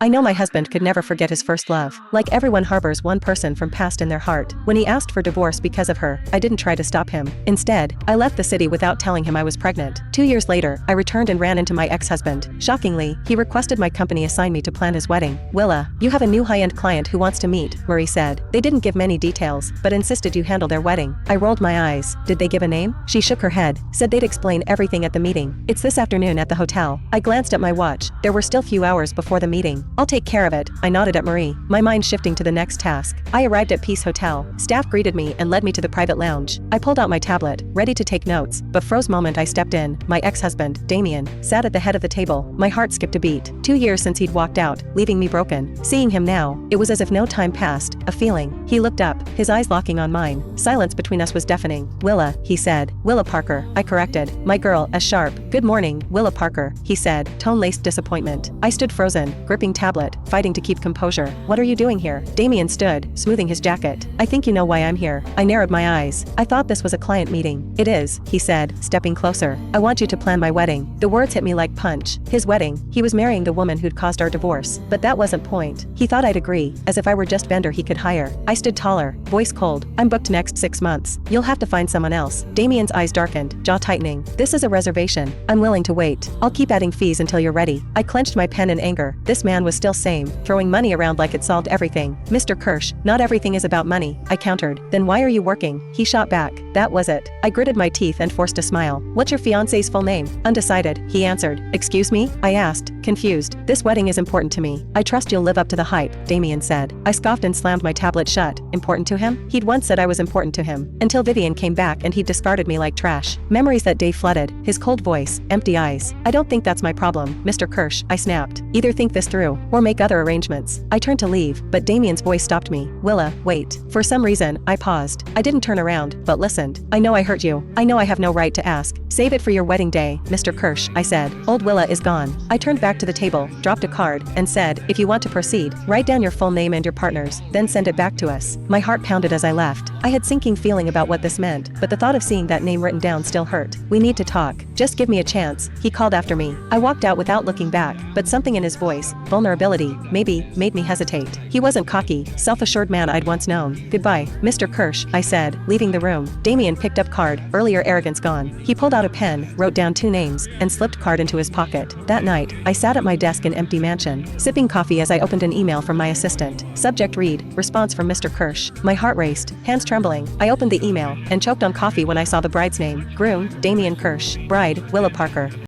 I know my husband could never forget his first love. Like everyone harbors one person from past in their heart. When he asked for divorce because of her, I didn't try to stop him. Instead, I left the city without telling him I was pregnant. 2 years later, I returned and ran into my ex-husband. Shockingly, he requested my company assign me to plan his wedding. Willa, you have a new high-end client who wants to meet, Marie said. They didn't give many details, but insisted you handle their wedding. I rolled my eyes. Did they give a name? She shook her head, said they'd explain everything at the meeting. It's this afternoon at the hotel. I glanced at my watch. There were still few hours before the meeting. I'll take care of it, I nodded at Marie, my mind shifting to the next task. I arrived at Peace Hotel. Staff greeted me and led me to the private lounge. I pulled out my tablet, ready to take notes, but froze moment I stepped in. My ex-husband, Damien, sat at the head of the table. My heart skipped a beat. 2 years since he'd walked out, leaving me broken. Seeing him now, it was as if no time passed, a feeling. He looked up, his eyes locking on mine. Silence between us was deafening. Willa, he said. Willa Parker, I corrected. My girl, as sharp. Good morning, Willa Parker, he said, tone-laced disappointment. I stood frozen, gripping tablet, fighting to keep composure. What are you doing here? Damien stood, smoothing his jacket. I think you know why I'm here. I narrowed my eyes. I thought this was a client meeting. It is, he said, stepping closer. I want you to plan my wedding. The words hit me like punch. His wedding. He was marrying the woman who'd caused our divorce. But that wasn't point. He thought I'd agree, as if I were just vendor he could hire. I stood taller, voice cold. I'm booked next 6 months. You'll have to find someone else. Damien's eyes darkened, jaw tightening. This is a reservation. I'm willing to wait. I'll keep adding fees until you're ready. I clenched my pen in anger. This man was still same, throwing money around like it solved everything. Mr. Kirsch, not everything is about money, I countered. Then why are you working? He shot back. That was it. I gritted my teeth and forced a smile. What's your fiance's full name? Undecided, he answered. Excuse me? I asked, confused. This wedding is important to me. I trust you'll live up to the hype, Damien said. I scoffed and slammed my tablet shut. Important to him? He'd once said I was important to him. Until Vivian came back and he discarded me like trash. Memories that day flooded. His cold voice, empty eyes. I don't think that's my problem, Mr. Kirsch, I snapped. Either think this through, or make other arrangements. I turned to leave, but Damien's voice stopped me. Willa, wait. For some reason, I paused. I didn't turn around, but listened. I know I hurt you. I know I have no right to ask. Save it for your wedding day, Mr. Kirsch, I said. Old Willa is gone. I turned back to the table, dropped a card, and said, if you want to proceed, write down your full name and your partner's, then send it back to us. My heart pounded as I left. I had sinking feeling about what this meant, but the thought of seeing that name written down still hurt. We need to talk. Just give me a chance, he called after me. I walked out without looking back, but something in his voice, vulnerability, maybe, made me hesitate. He wasn't cocky, self-assured man I'd once known. Goodbye, Mr. Kirsch, I said, leaving the room. Damien picked up card, earlier arrogance gone. He pulled out a pen, wrote down 2 names, and slipped card into his pocket. That night, I sat at my desk in empty mansion, sipping coffee as I opened an email from my assistant. Subject read, response from Mr. Kirsch. My heart raced, hands trembling. I opened the email, and choked on coffee when I saw the bride's name. Groom, Damien Kirsch. Bride, Willa Parker.